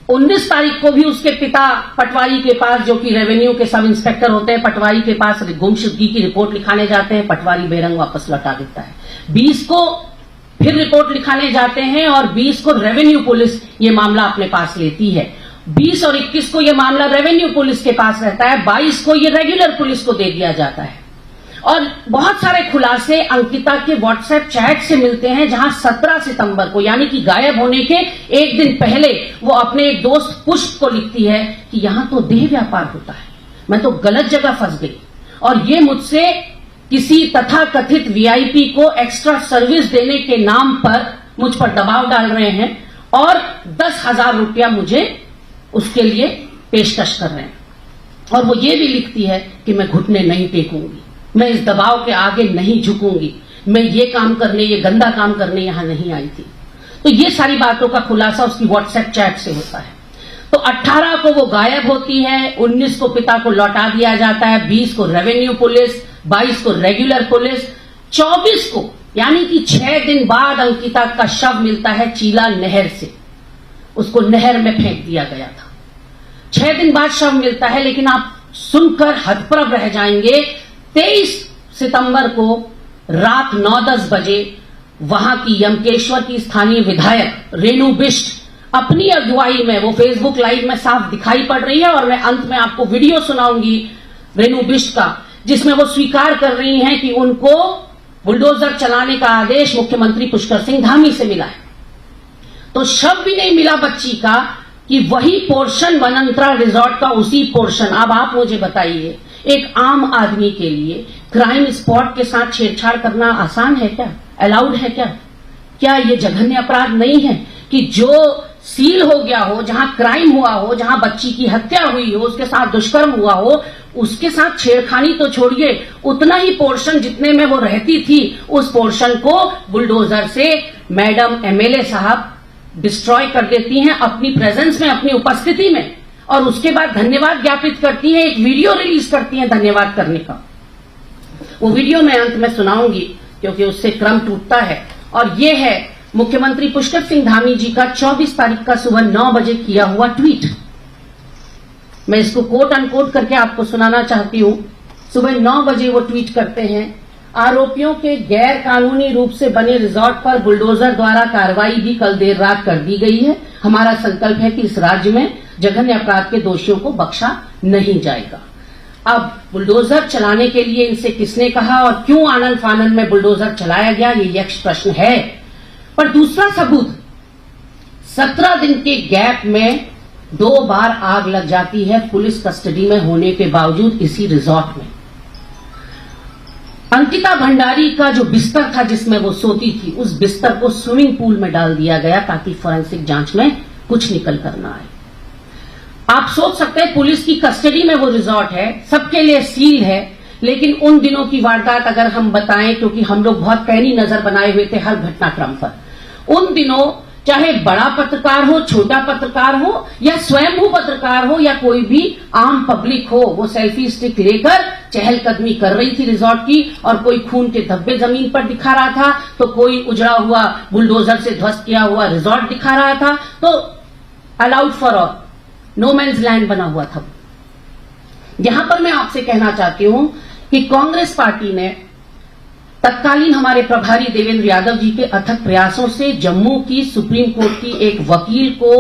19 तारीख को भी उसके पिता पटवारी के पास, जो कि रेवेन्यू के सब इंस्पेक्टर होते हैं, पटवारी के पास गुमशुदगी की रिपोर्ट लिखाने जाते हैं। पटवारी बेरंग वापस लौटा देता है। 20 को फिर रिपोर्ट लिखाने जाते हैं और 20 को रेवेन्यू पुलिस ये मामला अपने पास लेती है। 20 और 21 को ये मामला रेवेन्यू पुलिस के पास रहता है, 22 को ये रेगुलर पुलिस को दे दिया जाता है। और बहुत सारे खुलासे अंकिता के व्हाट्सएप चैट से मिलते हैं, जहां 17 सितंबर को, यानी कि गायब होने के एक दिन पहले, वो अपने एक दोस्त पुष्प को लिखती है कि यहां तो देह व्यापार होता है, मैं तो गलत जगह फंस गई, और ये मुझसे किसी तथाकथित वीआईपी को एक्स्ट्रा सर्विस देने के नाम पर मुझ पर दबाव डाल रहे हैं और 10,000 रुपया मुझे उसके लिए पेशकश कर रहे हैं। और वो ये भी लिखती है कि मैं घुटने नहीं टेकूंगी, मैं इस दबाव के आगे नहीं झुकूंगी, मैं ये काम करने, ये गंदा काम करने यहां नहीं आई थी। तो ये सारी बातों का खुलासा उसकी व्हाट्सएप चैट से होता है। तो 18 को वो गायब होती है, 19 को पिता को लौटा दिया जाता है, 20 को रेवेन्यू पुलिस, 22 को रेगुलर पुलिस, 24 को, यानी कि 6 दिन बाद अंकिता का शव मिलता है चीला नहर से। उसको नहर में फेंक दिया गया था। 6 दिन बाद शव मिलता है, लेकिन आप सुनकर हतप्रभ रह जाएंगे। 23 सितंबर को रात 9-10 बजे वहां की यमकेश्वर की स्थानीय विधायक रेणु बिष्ट अपनी अगुवाई में, वो फेसबुक लाइव में साफ दिखाई पड़ रही है, और मैं अंत में आपको वीडियो सुनाऊंगी रेणु बिष्ट का, जिसमें वो स्वीकार कर रही हैं कि उनको बुलडोजर चलाने का आदेश मुख्यमंत्री पुष्कर सिंह धामी से मिला है। तो शव भी नहीं मिला बच्ची का, कि वही पोर्शन वनंतरा रिजॉर्ट का, उसी पोर्शन। अब आप मुझे बताइए, एक आम आदमी के लिए क्राइम स्पॉट के साथ छेड़छाड़ करना आसान है क्या? अलाउड है क्या? क्या ये जघन्य अपराध नहीं है कि जो सील हो गया हो, जहां क्राइम हुआ हो, जहां बच्ची की हत्या हुई हो, उसके साथ दुष्कर्म हुआ हो, उसके साथ छेड़खानी तो छोड़िए, उतना ही पोर्शन जितने में वो रहती थी, उस पोर्शन को बुलडोजर से मैडम एमएलए साहब डिस्ट्रॉय कर देती हैं अपनी प्रेजेंस में, अपनी उपस्थिति में, और उसके बाद धन्यवाद ज्ञापित करती हैं, एक वीडियो रिलीज करती हैं धन्यवाद करने का। वो वीडियो मैं अंत में सुनाऊंगी क्योंकि उससे क्रम टूटता है, और ये है मुख्यमंत्री पुष्कर सिंह धामी जी का 24 तारीख का सुबह 9 बजे किया हुआ ट्वीट। मैं इसको कोट अनकोट करके आपको सुनाना चाहती हूं। सुबह 9 बजे वो ट्वीट करते हैं, आरोपियों के गैर कानूनी रूप से बने रिजॉर्ट पर बुलडोजर द्वारा कार्रवाई भी कल देर रात कर दी गई है। हमारा संकल्प है कि इस राज्य में जघन्य अपराध के दोषियों को बख्शा नहीं जाएगा। अब बुलडोजर चलाने के लिए इनसे किसने कहा और क्यों आनंद फानंद में बुलडोजर चलाया गया, ये यक्ष प्रश्न है। पर दूसरा सबूत, 17 दिन के गैप में 2 बार आग लग जाती है पुलिस कस्टडी में होने के बावजूद इसी रिजॉर्ट में। अंकिता भंडारी का जो बिस्तर था जिसमें वो सोती थी, उस बिस्तर को स्विमिंग पूल में डाल दिया गया ताकि फोरेंसिक जांच में कुछ निकल कर ना आए। आप सोच सकते हैं पुलिस की कस्टडी में वो रिजॉर्ट है, सबके लिए सील है, लेकिन उन दिनों की वारदात अगर हम बताएं, क्योंकि हम लोग बहुत पैनी नजर बनाए हुए थे हर घटनाक्रम पर, उन दिनों चाहे बड़ा पत्रकार हो, छोटा पत्रकार हो, या स्वयंभू पत्रकार हो, या कोई भी आम पब्लिक हो, वो सेल्फी स्टिक लेकर चहलकदमी कर रही थी रिजॉर्ट की, और कोई खून के धब्बे जमीन पर दिखा रहा था, तो कोई उजड़ा हुआ बुलडोजर से ध्वस्त किया हुआ रिजॉर्ट दिखा रहा था। तो allowed for all, no man's land बना हुआ था। यहां पर मैं आपसे कहना चाहती हूं कि कांग्रेस पार्टी ने तत्कालीन हमारे प्रभारी देवेंद्र यादव जी के अथक प्रयासों से जम्मू की सुप्रीम कोर्ट की एक वकील को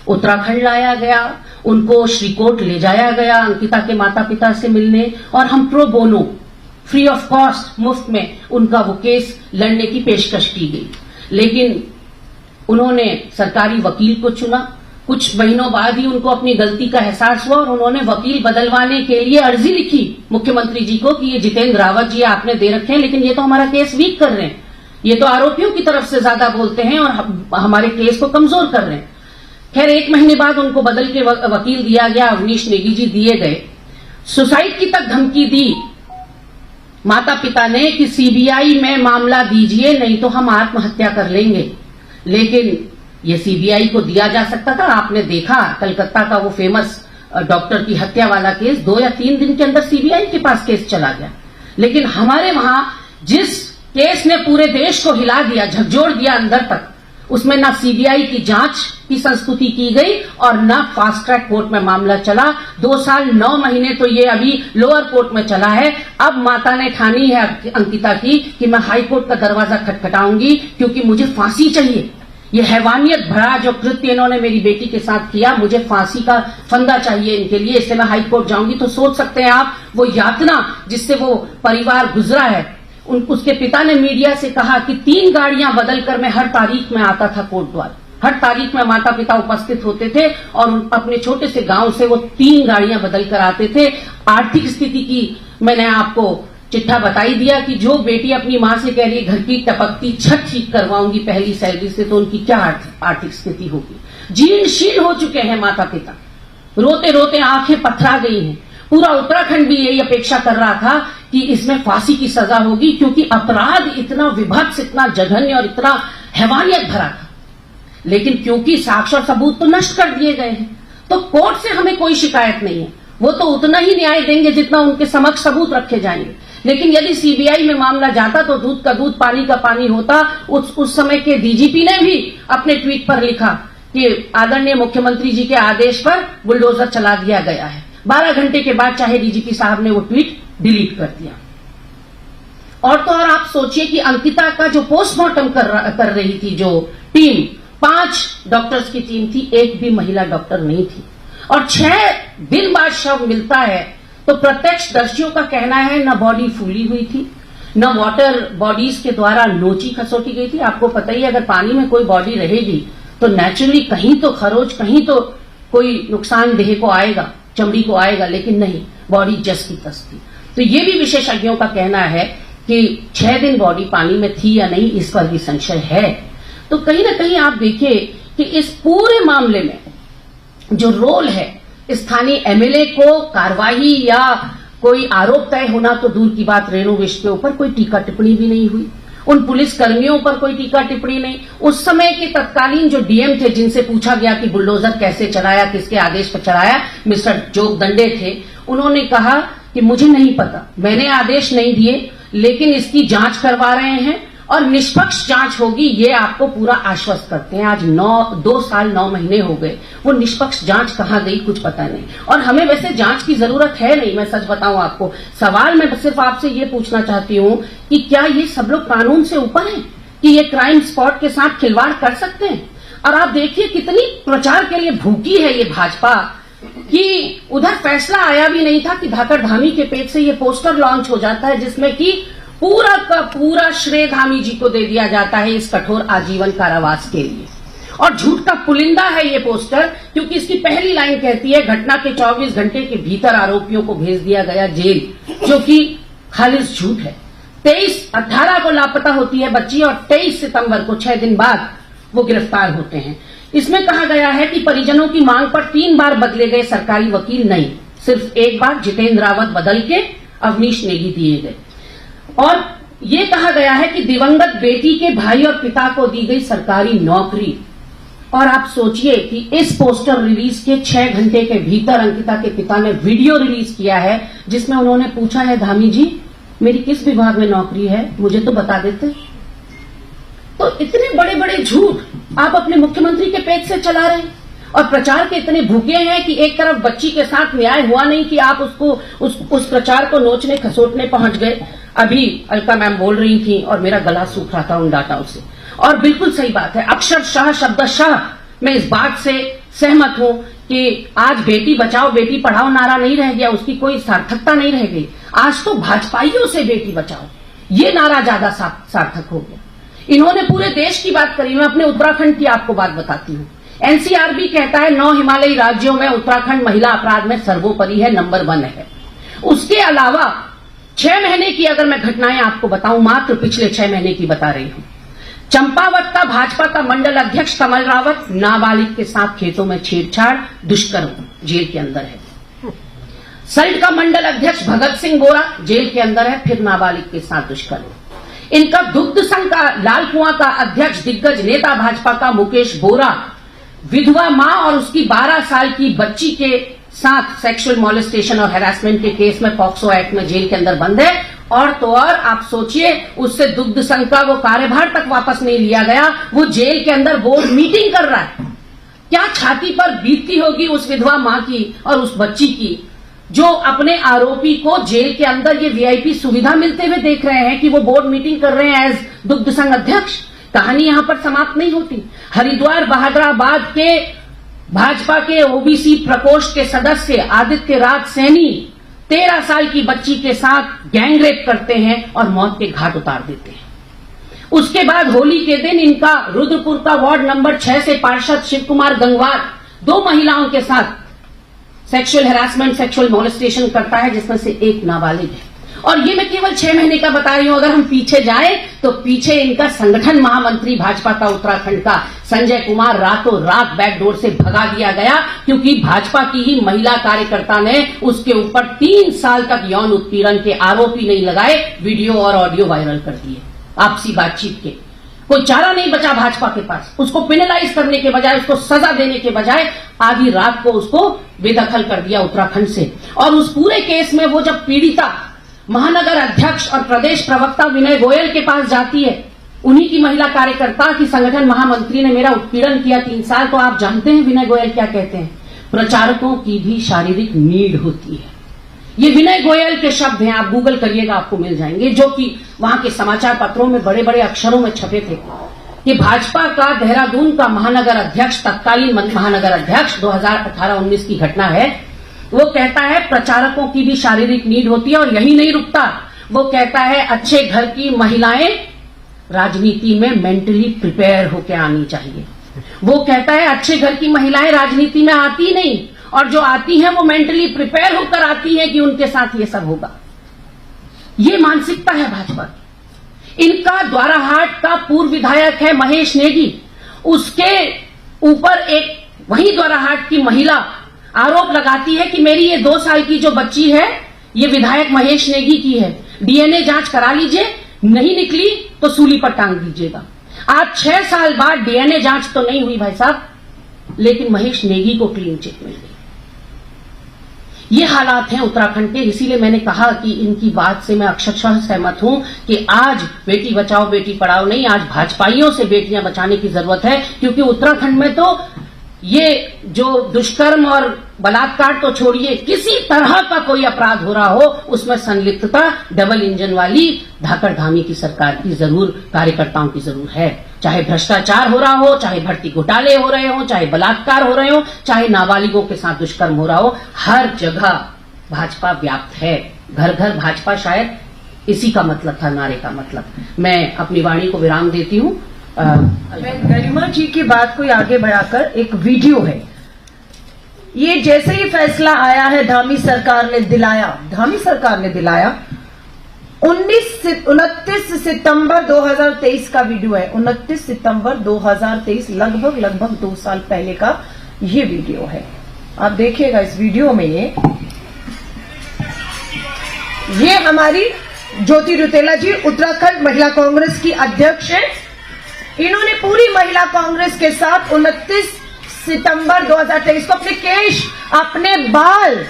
उत्तराखंड लाया गया, उनको श्रीकोट ले जाया गया अंकिता के माता पिता से मिलने, और हम pro bono free of cost मुफ्त में उनका वो केस लड़ने की पेशकश की गई। लेकिन उन्होंने सरकारी वकील को चुना। कुछ महीनों बाद ही उनको अपनी गलती का एहसास हुआ और उन्होंने वकील बदलवाने के लिए अर्जी लिखी मुख्यमंत्री जी को कि ये जितेंद्र रावत जी आपने दे रखे हैं, लेकिन ये तो हमारा केस वीक कर रहे हैं, ये तो आरोपियों की तरफ से ज्यादा बोलते हैं और हमारे केस को कमजोर कर रहे हैं। खैर 1 महीने बाद उनको बदल के वकील दिया गया, अवनीश नेगी जी दिए गए। सुसाइड की तक धमकी दी माता पिता ने कि सीबीआई में मामला दीजिए नहीं तो हम आत्महत्या कर लेंगे। लेकिन ये सीबीआई को दिया जा सकता था। आपने देखा कलकत्ता का वो फेमस डॉक्टर की हत्या वाला केस 2 या 3 दिन के अंदर सीबीआई के पास केस चला गया। लेकिन हमारे वहां जिस केस ने पूरे देश को हिला दिया, झकझोर दिया अंदर तक, उसमें ना सीबीआई की जांच की संस्तुति की गई और ना फास्ट ट्रैक कोर्ट में मामला चला। 2 साल 9 महीने तो ये अभी लोअर कोर्ट में चला है। अब माता ने ठानी है अंकिता की कि मैं हाई कोर्ट का दरवाजा खटखटाऊंगी क्योंकि मुझे फांसी चाहिए। ये हैवानियत भरा जो कृत्य इन्होंने मेरी बेटी के साथ किया, मुझे फांसी का फंदा चाहिए इनके लिए, इससे मैं हाई कोर्ट जाऊंगी। तो सोच सकते हैं आप वो यातना जिससे वो परिवार गुजरा है। उसके पिता ने मीडिया से कहा कि 3 गाड़ियां बदलकर मैं हर तारीख में आता था कोर्ट द्वार। हर तारीख में माता पिता उपस्थित होते थे और अपने छोटे से गांव से वो 3 गाड़ियां बदल कर आते थे। आर्थिक स्थिति की मैंने आपको चिट्ठा बताई दिया कि जो बेटी अपनी मां से कह रही घर की टपकती छत ठीक करवाऊंगी पहली सैलरी से, तो उनकी क्या आर्थिक स्थिति होगी। जीर्णशील हो चुके हैं माता पिता, रोते रोते आंखें पथरा गई हैं। पूरा उत्तराखंड भी यही अपेक्षा कर रहा था कि इसमें फांसी की सजा होगी, क्योंकि अपराध इतना विभत्स, इतना जघन्य और इतना हैवानियत भरा था। लेकिन क्योंकि साक्ष्य और सबूत तो नष्ट कर दिए गए हैं, तो कोर्ट से हमें कोई शिकायत नहीं है। वो तो उतना ही न्याय देंगे जितना उनके समक्ष सबूत रखे जाएंगे। लेकिन यदि सीबीआई में मामला जाता तो दूध का दूध पानी का पानी होता। उस समय के डीजीपी ने भी अपने ट्वीट पर लिखा कि आदरणीय मुख्यमंत्री जी के आदेश पर बुलडोजर चला दिया गया है। 12 घंटे के बाद चाहे डीजीपी साहब ने वो ट्वीट डिलीट कर दिया। और तो और आप सोचिए कि अंकिता का जो पोस्टमार्टम कर रही थी जो टीम, 5 डॉक्टर्स की टीम थी, एक भी महिला डॉक्टर नहीं थी। और 6 दिन बाद शव मिलता है तो प्रत्यक्षदर्शियों का कहना है न बॉडी फूली हुई थी, न वाटर बॉडीज के द्वारा नोची खसोटी गई थी। आपको पता ही है अगर पानी में कोई बॉडी रहेगी तो नेचुरली कहीं तो खरोच, कहीं तो कोई नुकसानदेह को आएगा, चमड़ी को आएगा, लेकिन नहीं, बॉडी जस की तस थी। तो ये भी विशेषज्ञों का कहना है कि 6 दिन बॉडी पानी में थी या नहीं, इस पर भी संशय है। तो कहीं ना कहीं आप देखिए कि इस पूरे मामले में जो रोल है स्थानीय एमएलए को, कार्रवाई या कोई आरोप तय होना तो दूर की बात, रेणु विष्ट के ऊपर कोई टीका टिप्पणी भी नहीं हुई, उन पुलिस कर्मियों पर कोई टीका टिप्पणी नहीं। उस समय के तत्कालीन जो डीएम थे जिनसे पूछा गया कि बुलडोजर कैसे चलाया, किसके आदेश पर चलाया, मिस्टर जोगदंडे थे, उन्होंने कहा कि मुझे नहीं पता, मैंने आदेश नहीं दिए, लेकिन इसकी जांच करवा रहे हैं और निष्पक्ष जांच होगी, ये आपको पूरा आश्वस्त करते हैं। आज 2 साल 9 महीने हो गए, वो निष्पक्ष जांच कहाँ गई कुछ पता नहीं। और हमें वैसे जांच की जरूरत है नहीं, मैं सच बताऊं आपको। सवाल मैं सिर्फ आपसे ये पूछना चाहती हूं कि क्या ये सब लोग कानून से ऊपर हैं कि ये क्राइम स्पॉट के साथ खिलवाड़ कर सकते हैं? और आप देखिए कितनी प्रचार के लिए भूखी है ये भाजपा कि उधर फैसला आया भी नहीं था कि धाकड़ धामी के पेज से ये पोस्टर लॉन्च हो जाता है जिसमें कि पूरा का पूरा श्रेय धामी जी को दे दिया जाता है इस कठोर आजीवन कारावास के लिए। और झूठ का पुलिंदा है ये पोस्टर, क्योंकि इसकी पहली लाइन कहती है घटना के 24 घंटे के भीतर आरोपियों को भेज दिया गया जेल, जो कि खालिस झूठ है। 18 को लापता होती है बच्ची और 23 सितंबर को 6 दिन बाद वो गिरफ्तार होते हैं। इसमें कहा गया है कि परिजनों की मांग पर 3 बार बदले गए सरकारी वकील, नहीं, सिर्फ एक बार जितेंद्र रावत बदल के अवनीश नेगी दिए गए। और ये कहा गया है कि दिवंगत बेटी के भाई और पिता को दी गई सरकारी नौकरी। और आप सोचिए कि इस पोस्टर रिलीज के 6 घंटे के भीतर अंकिता के पिता ने वीडियो रिलीज किया है जिसमें उन्होंने पूछा है, धामी जी मेरी किस विभाग में नौकरी है, मुझे तो बता देते। तो इतने बड़े बड़े झूठ आप अपने मुख्यमंत्री के पेज से चला रहे हैं और प्रचार के इतने भूखे हैं कि एक तरफ बच्ची के साथ न्याय हुआ नहीं कि आप उस प्रचार को नोचने खसोटने पहुंच गए। अभी अलका मैम बोल रही थी और मेरा गला सूख रहा था उन डाटाओं से, और बिल्कुल सही बात है। अक्षरशः शब्दशः मैं इस बात से सहमत हूं कि आज बेटी बचाओ बेटी पढ़ाओ नारा नहीं रह गया, उसकी कोई सार्थकता नहीं रह गई। आज तो भाजपाइयों से बेटी बचाओ ये नारा ज्यादा सार्थक हो गया। इन्होंने पूरे देश की बात करी, मैं अपने उत्तराखंड की आपको बात बताती हूं। एनसीआरबी कहता है 9 हिमालयी राज्यों में उत्तराखंड महिला अपराध में सर्वोपरि है, नंबर 1 है। उसके अलावा 6 महीने की अगर मैं घटनाएं आपको बताऊं, मात्र पिछले 6 महीने की बता रही हूं। चंपावत का भाजपा का मंडल अध्यक्ष कमल रावत नाबालिग के साथ खेतों में छेड़छाड़ दुष्कर्म, जेल के अंदर है। सल्ट का मंडल अध्यक्ष भगत सिंह बोरा जेल के अंदर है, फिर नाबालिग के साथ दुष्कर्म। इनका दुग्ध संघ का लाल कुआं का अध्यक्ष दिग्गज नेता भाजपा का मुकेश बोरा विधवा मां और उसकी 12 साल की बच्ची के साथ सेक्सुअल मॉलेस्टेशन और हैरासमेंट के केस में पॉक्सो एक्ट में जेल के अंदर बंद है। और तो और आप सोचिए, उससे दुग्ध संघ का वो कार्यभार तक वापस नहीं लिया गया, वो जेल के अंदर बोर्ड मीटिंग कर रहा है। क्या छाती पर बीतती होगी उस विधवा मां की और उस बच्ची की, जो अपने आरोपी को जेल के अंदर ये वीआईपी सुविधा मिलते हुए देख रहे हैं कि वो बोर्ड मीटिंग कर रहे हैं एज दुग्ध संघ अध्यक्ष। कहानी यहां पर समाप्त नहीं होती। हरिद्वार बहादुराबाद के भाजपा के ओबीसी प्रकोष्ठ के सदस्य आदित्य राज सैनी 13 साल की बच्ची के साथ गैंगरेप करते हैं और मौत के घाट उतार देते हैं। उसके बाद होली के दिन इनका रुद्रपुर का वार्ड नंबर 6 से पार्षद शिव कुमार गंगवार 2 महिलाओं के साथ सेक्सुअल हैरासमेंट सेक्सुअल मॉलेस्टेशन करता है, जिसमें से एक नाबालिग है। और ये मैं केवल 6 महीने का बता रही हूं। अगर हम पीछे जाएं तो पीछे इनका संगठन महामंत्री भाजपा का उत्तराखंड का संजय कुमार रातों रात बैकडोर से भगा दिया गया, क्योंकि भाजपा की ही महिला कार्यकर्ता ने उसके ऊपर 3 साल तक यौन उत्पीड़न के आरोपी नहीं लगाए, वीडियो और ऑडियो वायरल कर दिए आपसी बातचीत के। कोई चारा नहीं बचा भाजपा के पास। उसको पेनलाइज करने के बजाय, उसको सजा देने के बजाय आधी रात को उसको बेदखल कर दिया उत्तराखंड से। और उस पूरे केस में वो जब पीड़िता महानगर अध्यक्ष और प्रदेश प्रवक्ता विनय गोयल के पास जाती है, उन्हीं की महिला कार्यकर्ता की संगठन महामंत्री ने मेरा उत्पीड़न किया 3 साल, तो आप जानते हैं विनय गोयल क्या कहते हैं? प्रचारकों की भी शारीरिक नीड होती है। ये विनय गोयल के शब्द हैं, आप गूगल करिएगा आपको मिल जाएंगे, जो कि वहां के समाचार पत्रों में बड़े बड़े अक्षरों में छपे थे कि भाजपा का देहरादून का महानगर अध्यक्ष, तत्कालीन महानगर अध्यक्ष, 2018-19 की घटना है, वो कहता है प्रचारकों की भी शारीरिक नीड होती है। और यही नहीं रुकता, वो कहता है अच्छे घर की महिलाएं राजनीति में मेंटली प्रिपेयर होकर आनी चाहिए। वो कहता है अच्छे घर की महिलाएं राजनीति में आती नहीं, और जो आती हैं वो मेंटली प्रिपेयर होकर आती हैं कि उनके साथ ये सब होगा। ये मानसिकता है भाजपा की। इनका द्वाराहाट का पूर्व विधायक है महेश नेगी, उसके ऊपर एक वही द्वाराहाट की महिला आरोप लगाती है कि मेरी ये 2 साल की जो बच्ची है ये विधायक महेश नेगी की है, डीएनए जांच करा लीजिए, नहीं निकली तो सूली पर टांग दीजिएगा। आज 6 साल बाद डीएनए जांच तो नहीं हुई भाई साहब, लेकिन महेश नेगी को क्लीन चिट मिल गई। ये हालात हैं उत्तराखंड के। इसीलिए मैंने कहा कि इनकी बात से मैं अक्षरशः सहमत हूं कि आज बेटी बचाओ बेटी पढ़ाओ नहीं, आज भाजपाइयों से बेटियां बचाने की जरूरत है। क्योंकि उत्तराखंड में तो ये जो दुष्कर्म और बलात्कार तो छोड़िए, किसी तरह का कोई अपराध हो रहा हो उसमें संलिप्तता डबल इंजन वाली धाकड़ धामी की सरकार की जरूर, कार्यकर्ताओं की जरूर है। चाहे भ्रष्टाचार हो रहा हो, चाहे भर्ती घोटाले हो रहे हो, चाहे बलात्कार हो रहे हो, चाहे नाबालिगों के साथ दुष्कर्म हो रहा हो, हर जगह भाजपा व्याप्त है। घर घर भाजपा, शायद इसी का मतलब था नारे का मतलब। मैं अपनी वाणी को विराम देती हूं। मैं गरिमा जी की बात को आगे बढ़ाकर, एक वीडियो है, ये जैसे ही फैसला आया है धामी सरकार ने दिलाया 29 सितंबर 2023 का वीडियो है। 29 सितंबर 2023, लगभग 2 साल पहले का ये वीडियो है। आप देखिएगा इस वीडियो में ये हमारी ज्योति रुतेला जी उत्तराखंड महिला कांग्रेस की अध्यक्ष है। इन्होंने पूरी महिला कांग्रेस के साथ 29 सितंबर 2023 को अपने केश, अपने बाल,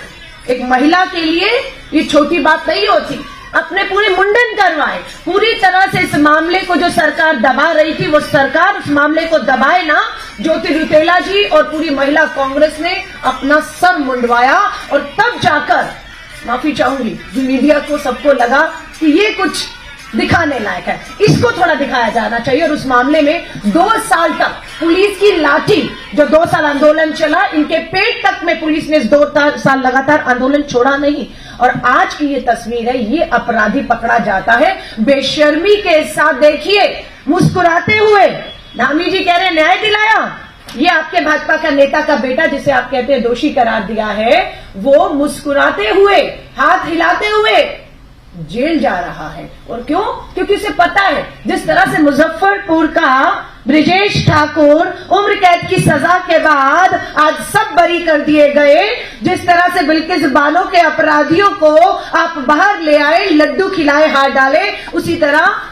एक महिला के लिए ये छोटी बात नहीं होती, अपने पूरे मुंडन करवाए। पूरी तरह से इस मामले को जो सरकार दबा रही थी, वो सरकार उस मामले को दबाए ना। ज्योति रुतेला जी और पूरी महिला कांग्रेस ने अपना सर मुंडवाया, और तब जाकर, माफी चाहूंगी, मीडिया को सबको लगा कि कि ये कुछ दिखाने लायक है, इसको थोड़ा दिखाया जाना चाहिए। और उस मामले में 2 साल तक पुलिस की लाठी, जो 2 साल आंदोलन चला, इनके पेट तक में पुलिस ने 2 साल लगातार आंदोलन छोड़ा नहीं। और आज की ये तस्वीर है, ये अपराधी पकड़ा जाता है बेशर्मी के साथ। देखिए, मुस्कुराते हुए धामी जी कह रहे हैं न्याय दिलाया। ये आपके भाजपा का नेता का बेटा, जिसे आप कहते हैं दोषी करार दिया है, वो मुस्कुराते हुए, हाथ हिलाते हुए जेल जा रहा है। और क्यों? क्योंकि उसे पता है जिस तरह से मुजफ्फरपुर का ब्रिजेश ठाकुर उम्र कैद की सजा के बाद आज सब बरी कर दिए गए, जिस तरह से बिल्किस बानो के अपराधियों को आप बाहर ले आए, लड्डू खिलाए, हाथ डाले, उसी तरह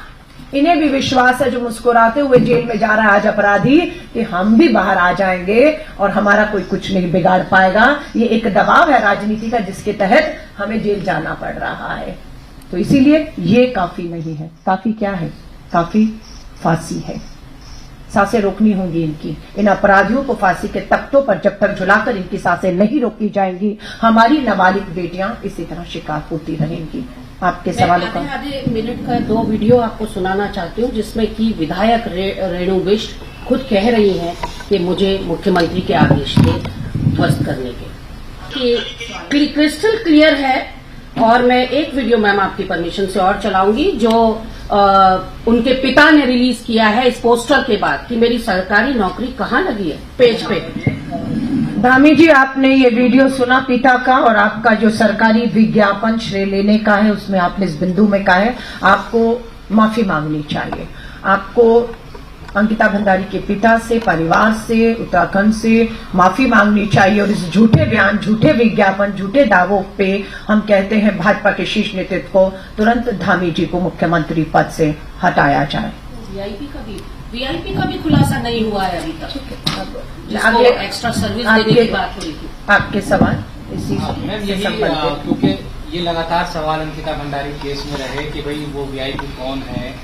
इन्हें भी विश्वास है, जो मुस्कुराते हुए जेल में जा रहा है आज अपराधी, कि हम भी बाहर आ जाएंगे और हमारा कोई कुछ नहीं बिगाड़ पाएगा। ये एक दबाव है राजनीति का, जिसके तहत हमें जेल जाना पड़ रहा है। तो इसीलिए ये काफी नहीं है। काफी क्या है? काफी फांसी है। सांसें रोकनी होंगी इनकी। इन अपराधियों को फांसी के तख्तों पर जब तक झुलाकर इनकी सांसें नहीं रोकी जाएंगी, हमारी नाबालिग बेटियां इसी तरह शिकार होती रहेंगी। आपके सवालों का आधे मिनट का 2 वीडियो आपको सुनाना चाहती हूँ, जिसमें कि विधायक रेणु बिष्ट खुद कह रही हैं कि मुझे मुख्यमंत्री के आदेश थे ध्वस्त करने के। कि क्रिस्टल क्लियर है। और मैं एक वीडियो मैम आपकी परमिशन से और चलाऊंगी, जो उनके पिता ने रिलीज किया है इस पोस्टर के बाद, कि मेरी सरकारी नौकरी कहाँ लगी है, पेज पे। धामी जी, आपने ये वीडियो सुना पिता का, और आपका जो सरकारी विज्ञापन श्रेय लेने का है, उसमें आपने इस बिंदु में कहा है आपको माफी मांगनी चाहिए। आपको अंकिता भंडारी के पिता से, परिवार से, उत्तराखंड से माफी मांगनी चाहिए। और इस झूठे बयान, झूठे विज्ञापन, झूठे दावों पे हम कहते हैं भाजपा के शीर्ष नेतृत्व को तुरंत धामी जी को मुख्यमंत्री पद से हटाया जाए। वीआईपी का भी खुलासा नहीं हुआ है अभी तक। आगे एक्स्ट्रा सर्विस देने की बात हुई थी। आपके सवाल इसी से संबंधित, क्योंकि ये लगातार सवाल अंकिता भंडारी केस में रहे कि भाई वो वीआईपी कौन है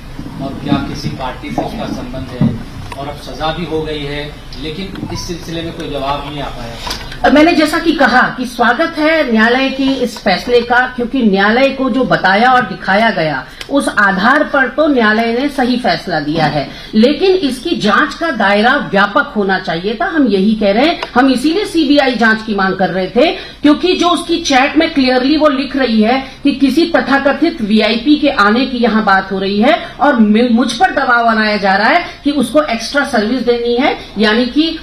और क्या किसी पार्टी से उसका संबंध है, और अब सजा भी हो गई है, लेकिन इस सिलसिले में कोई जवाब नहीं आ पाया। मैंने जैसा कि कहा कि स्वागत है न्यायालय की इस फैसले का, क्योंकि न्यायालय को जो बताया और दिखाया गया उस आधार पर तो न्यायालय ने सही फैसला दिया है, लेकिन इसकी जांच का दायरा व्यापक होना चाहिए था। हम यही कह रहे हैं, हम इसीलिए सीबीआई जांच की मांग कर रहे थे, क्योंकि जो उसकी चैट में क्लियरली वो लिख रही है कि किसी तथाकथित वीआईपी के आने की यहां बात हो रही है और मुझ पर दबाव बनाया जा रहा है कि उसको एक्स्ट्रा सर्विस देनी है, यानी कि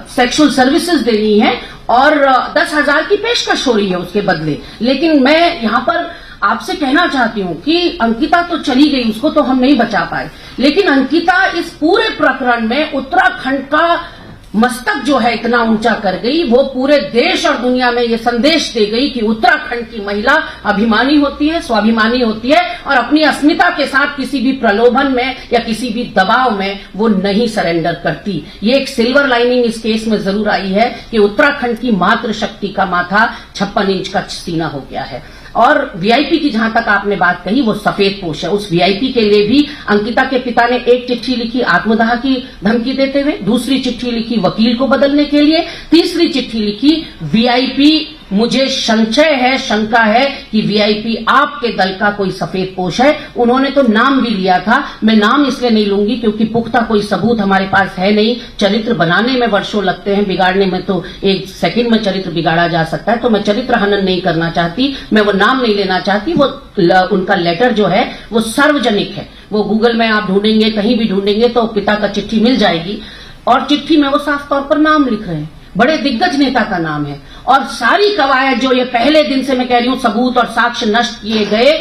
सेक्सुअल सर्विसेज देनी है, और 10,000 की पेशकश हो रही है उसके बदले। लेकिन मैं यहां पर आपसे कहना चाहती हूं कि अंकिता तो चली गई, उसको तो हम नहीं बचा पाए, लेकिन अंकिता इस पूरे प्रकरण में उत्तराखंड का मस्तक जो है इतना ऊंचा कर गई। वो पूरे देश और दुनिया में ये संदेश दे गई कि उत्तराखंड की महिला अभिमानी होती है, स्वाभिमानी होती है, और अपनी अस्मिता के साथ किसी भी प्रलोभन में या किसी भी दबाव में वो नहीं सरेंडर करती। ये एक सिल्वर लाइनिंग इस केस में जरूर आई है कि उत्तराखंड की मातृशक्ति का माथा 56 इंच का सीना हो गया है। और वीआईपी की जहां तक आपने बात कही, वो सफेद पोश है। उस वीआईपी के लिए भी अंकिता के पिता ने एक चिट्ठी लिखी आत्मदाह की धमकी देते हुए, दूसरी चिट्ठी लिखी वकील को बदलने के लिए, तीसरी चिट्ठी लिखी वीआईपी मुझे संशय है, शंका है कि वीआईपी आपके दल का कोई सफेद पोश है। उन्होंने तो नाम भी लिया था, मैं नाम इसलिए नहीं लूंगी क्योंकि पुख्ता कोई सबूत हमारे पास है नहीं। चरित्र बनाने में वर्षों लगते हैं, बिगाड़ने में तो 1 सेकंड में चरित्र बिगाड़ा जा सकता है। तो मैं चरित्र हनन नहीं करना चाहती, मैं वो नाम नहीं लेना चाहती। वो उनका लेटर जो है वो सार्वजनिक है, वो गूगल में आप ढूंढेंगे, कहीं भी ढूंढेंगे तो पिता का चिट्ठी मिल जाएगी। और चिट्ठी में वो साफ तौर पर नाम लिख रहे हैं, बड़े दिग्गज नेता का नाम है। और सारी कवायद जो ये पहले दिन से मैं कह रही हूं सबूत और साक्ष्य नष्ट किए गए,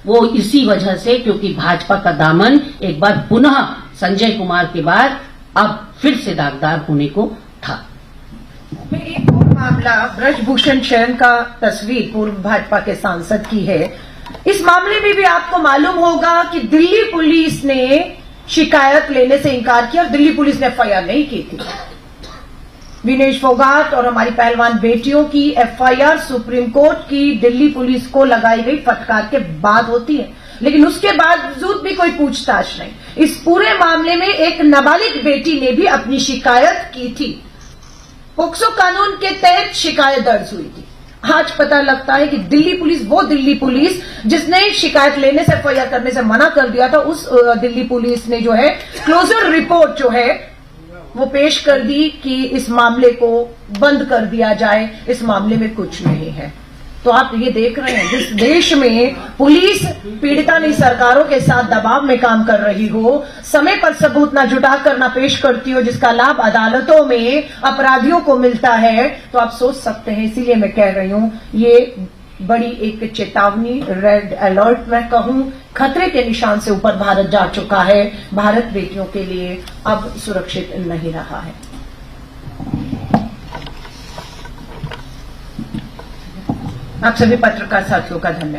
वो इसी वजह से, क्योंकि भाजपा का दामन एक बार पुनः संजय कुमार के बाद अब फिर से दागदार होने को था। मैं एक और मामला ब्रजभूषण शरण का तस्वीर पूर्व भाजपा के सांसद की है। इस मामले में भी आपको मालूम होगा कि दिल्ली पुलिस ने शिकायत लेने से इनकार किया और दिल्ली पुलिस ने एफआईआर नहीं की थी। विनेश फोगाट और हमारी पहलवान बेटियों की एफआईआर सुप्रीम कोर्ट की दिल्ली पुलिस को लगाई गई फटकार के बाद होती है, लेकिन उसके बावजूद भी कोई पूछताछ नहीं। इस पूरे मामले में एक नाबालिग बेटी ने भी अपनी शिकायत की थी, पोक्सो कानून के तहत शिकायत दर्ज हुई थी। आज पता लगता है कि दिल्ली पुलिस, वो दिल्ली पुलिस जिसने शिकायत लेने से, एफआईआर करने से मना कर दिया था, उस दिल्ली पुलिस ने जो है क्लोजर रिपोर्ट जो है वो पेश कर दी कि इस मामले को बंद कर दिया जाए, इस मामले में कुछ नहीं है। तो आप ये देख रहे हैं, जिस देश में पुलिस पीड़िता नहीं सरकारों के साथ दबाव में काम कर रही हो, समय पर सबूत ना जुटा कर ना पेश करती हो, जिसका लाभ अदालतों में अपराधियों को मिलता है, तो आप सोच सकते हैं। इसीलिए मैं कह रही हूं, ये बड़ी एक चेतावनी, रेड अलर्ट मैं कहूं, खतरे के निशान से ऊपर भारत जा चुका है। भारत बेटियों के लिए अब सुरक्षित नहीं रहा है। आप सभी पत्रकार साथियों का धन्यवाद।